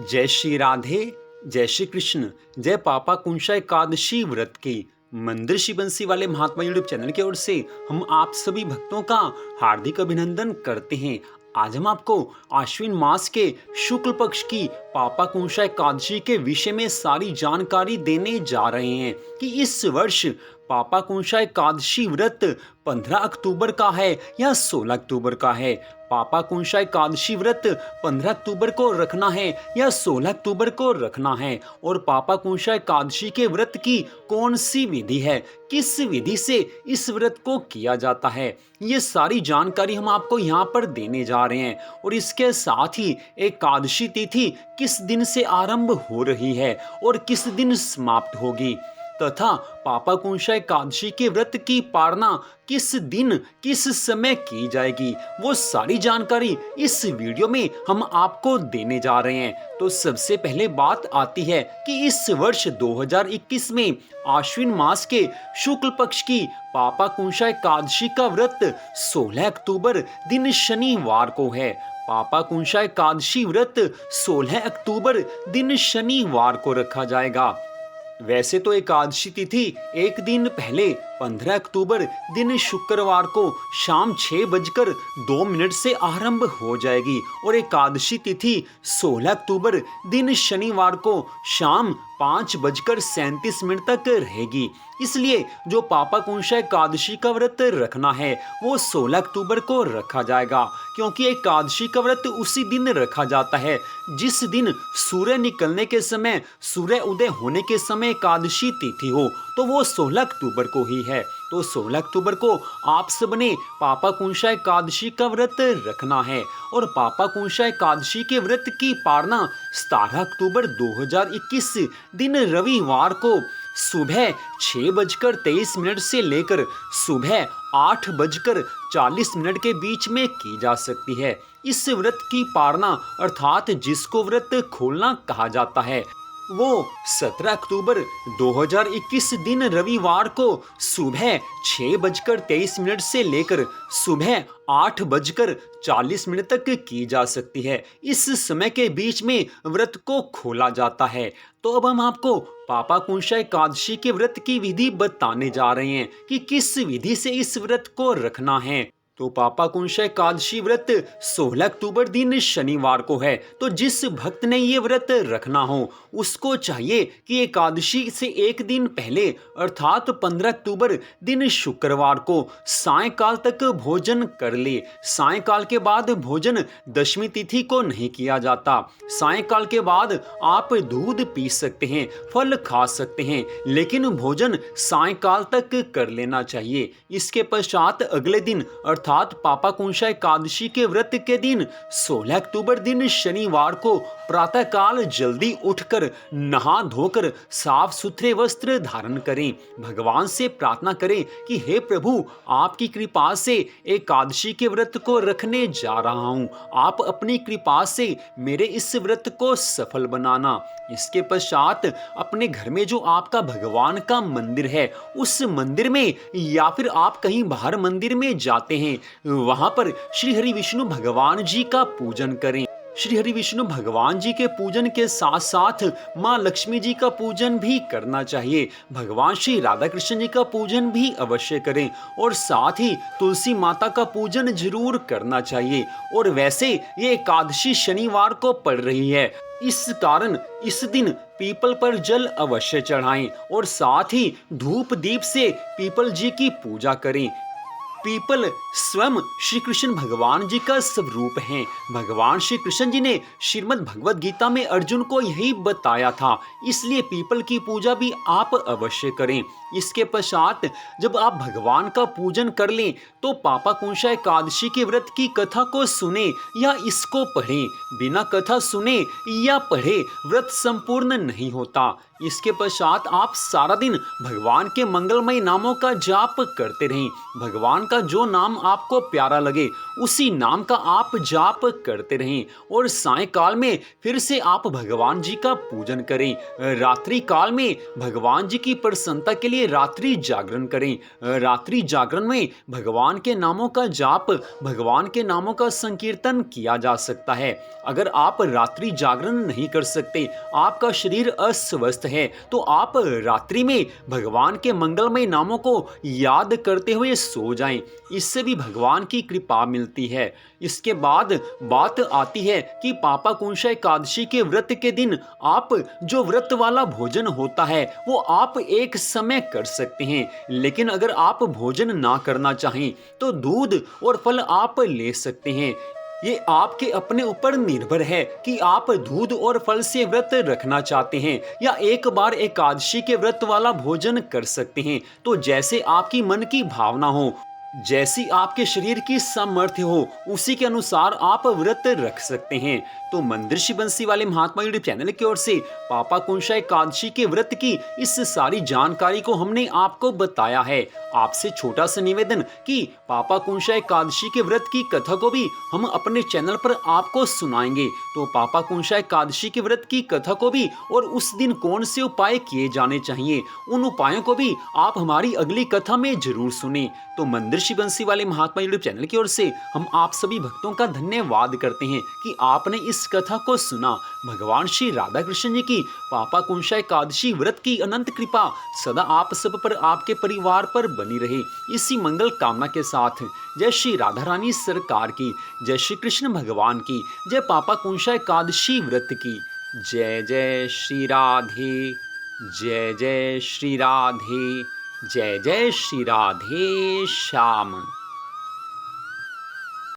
जय श्री राधे, जय श्री कृष्ण, जय पापा कुंशा एकादशी व्रत के मंदिर श्री बंसी वाले महात्मा यूट्यूब चैनल की ओर से हम आप सभी भक्तों का हार्दिक अभिनंदन करते हैं। आज हम आपको आश्विन मास के शुक्ल पक्ष की पापा कुंशा एकादशी के विषय में सारी जानकारी देने जा रहे हैं कि इस वर्ष पापा कुंशा एकादशी व्रत 15 अक्टूबर का है या 16 अक्टूबर का है। पापा कुंशा एकादशी व्रत 15 अक्टूबर को रखना है या 16 अक्टूबर को रखना है, और पापा कुंशा एकादशी के व्रत की कौन सी विधि है, किस विधि से इस व्रत को किया जाता है, ये सारी जानकारी हम आपको यहाँ पर देने जा रहे हैं। और इसके साथ ही एकादशी तिथि किस दिन से आरंभ हो रही है और किस दिन समाप्त होगी, तथा पापा कुंशा एकादशी के व्रत की पारणा किस दिन किस समय की जाएगी, वो सारी जानकारी इस वीडियो में हम आपको देने जा रहे हैं। तो सबसे पहले बात आती है कि इस वर्ष 2021 में आश्विन मास के शुक्ल पक्ष की पापा कुंशा एकादशी का व्रत 16 अक्टूबर दिन शनिवार को है। पापा कुंशा एकादशी व्रत 16 अक्टूबर दिन शनिवार को रखा जाएगा। वैसे तो एकादशी तिथि एक दिन पहले 15 अक्टूबर दिन शुक्रवार को शाम 6:02 से आरंभ हो जाएगी और एकादशी तिथि 16 अक्टूबर दिन शनिवार को शाम 5:37 तक रहेगी। इसलिए जो पापा कुंशा एकादशी का व्रत रखना है वो 16 अक्टूबर को रखा जाएगा, क्योंकि एकादशी का व्रत उसी दिन रखा जाता है जिस दिन सूर्य निकलने के समय, सूर्य उदय होने के समय एकादशी तिथि हो, तो वो 16 अक्टूबर को ही है। तो 16 अक्टूबर को आप सबने पापा कुंशा एकादशी का व्रत रखना है, और पापा कुंशा एकादशी के व्रत की पारणा 17 अक्टूबर 2021 दिन रविवार को सुबह 6:23 से लेकर सुबह 8:40 के बीच में की जा सकती है। इस व्रत की पारणा अर्थात जिसको व्रत खोलना कहा जाता है वो 17 अक्टूबर 2021 दिन रविवार को सुबह 6:23 से लेकर सुबह 8:40 तक की जा सकती है। इस समय के बीच में व्रत को खोला जाता है। तो अब हम आपको पापा कुंशा एकादशी के व्रत की विधि बताने जा रहे हैं कि किस विधि से इस व्रत को रखना है। तो पापा कुंशा एकादशी व्रत 16 अक्टूबर दिन शनिवार को है। तो जिस भक्त ने ये व्रत रखना हो उसको चाहिए कि एकादशी से एक दिन पहले अर्थात 15 अक्टूबर दिन शुक्रवार को सायंकाल तक भोजन कर ले। सायंकाल के बाद भोजन दशमी तिथि को नहीं किया जाता। सायंकाल के बाद आप दूध पी सकते हैं, फल खा सकते हैं, लेकिन भोजन सायंकाल तक कर लेना चाहिए। इसके पश्चात अगले दिन अर्थात पापा कुंशा एकादशी के व्रत के दिन 16 अक्टूबर दिन शनिवार को प्रातःकाल जल्दी उठकर नहा धोकर साफ सुथरे वस्त्र धारण करें। भगवान से प्रार्थना करें कि हे प्रभु, आपकी कृपा से एकादशी के व्रत को रखने जा रहा हूं, आप अपनी कृपा से मेरे इस व्रत को सफल बनाना। इसके पश्चात अपने घर में जो आपका भगवान का मंदिर है उस मंदिर में या फिर आप कहीं बाहर मंदिर में जाते हैं वहां पर श्री हरि विष्णु भगवान जी का पूजन करें। श्री हरि विष्णु भगवान जी के पूजन के साथ साथ माँ लक्ष्मी जी का पूजन भी करना चाहिए। भगवान श्री राधा कृष्ण जी का पूजन भी अवश्य करें, और साथ ही तुलसी माता का पूजन जरूर करना चाहिए। और वैसे ये एकादशी शनिवार को पड़ रही है, इस कारण इस दिन पीपल पर जल अवश्य चढ़ाएं और साथ ही धूप दीप से पीपल जी की पूजा करें। पीपल स्वयं श्री कृष्ण भगवान जी का स्वरूप हैं। भगवान श्री कृष्ण जी ने श्रीमद् भगवद गीता में अर्जुन को यही बताया था, इसलिए पीपल की पूजा भी आप अवश्य करें। इसके पश्चात जब आप भगवान का पूजन कर लें तो पापा कुंशा एकादशी के व्रत की कथा को सुने या इसको पढ़ें। बिना कथा सुने या पढ़े व्रत संपूर्ण नहीं होता। इसके पश्चात आप सारा दिन भगवान के मंगलमय नामों का जाप करते रहें, भगवान का का जो नाम आपको प्यारा लगे उसी नाम का आप जाप करते रहें और सायंकाल में फिर से आप भगवान जी का पूजन करें। रात्रि काल में भगवान जी की प्रसन्नता के लिए रात्रि जागरण करें। रात्रि जागरण में भगवान के नामों का जाप, भगवान के नामों का संकीर्तन किया जा सकता है। अगर आप रात्रि जागरण नहीं कर सकते, आपका शरीर अस्वस्थ है, तो आप रात्रि में भगवान के मंगलमय नामों को याद करते हुए सो जाएं। इससे भी भगवान की कृपा मिलती है। इसके बाद बात आती है कि पापाकुंशा एकादशी के व्रत के दिन आप जो व्रत वाला भोजन होता है वो आप एक समय कर सकते हैं, लेकिन अगर आप भोजन ना करना चाहें तो दूध और फल आप ले सकते हैं। ये आपके अपने ऊपर निर्भर है कि आप दूध और फल से व्रत रखना चाहते हैं या एक बार एकादशी के व्रत वाला भोजन कर सकते हैं। तो जैसे आपकी मन की भावना हो, जैसी आपके शरीर की सामर्थ्य हो, उसी के अनुसार आप व्रत रख सकते हैं। तो मंदिर बंसी वाले महात्मा यूट्यूब चैनल की ओर से पापाकुंशा एकादशी के व्रत की इस सारी जानकारी को हमने आपको बताया है। आपसे छोटा सा निवेदन कि पापाकुंशा एकादशी के व्रत की कथा को भी हम अपने चैनल पर आपको सुनाएंगे। तो पापाकुंशा एकादशी के व्रत की कथा को भी और उस दिन कौन से उपाय किए जाने चाहिए, उन उपायों को भी आप हमारी अगली कथा में जरूर सुने। तो मंदिर बंसी वाले महात्मा यूट्यूब चैनल की ओर से हम आप सभी भक्तों का धन्यवाद करते हैं कि आपने इस कथा को सुना। भगवान श्री राधा कृष्ण जी की पापाकुंशा एकादशी व्रत की अनंत कृपा सदा आप सब पर, आपके परिवार पर बनी रहे, इसी मंगल कामना के साथ जय श्री राधा रानी सरकार की, जय श्री कृष्ण भगवान की, जय पापाकुंशा एकादशी व्रत की। जय जय श्री राधे, जय जय श्री राधे, जय जय श्री राधे श्याम।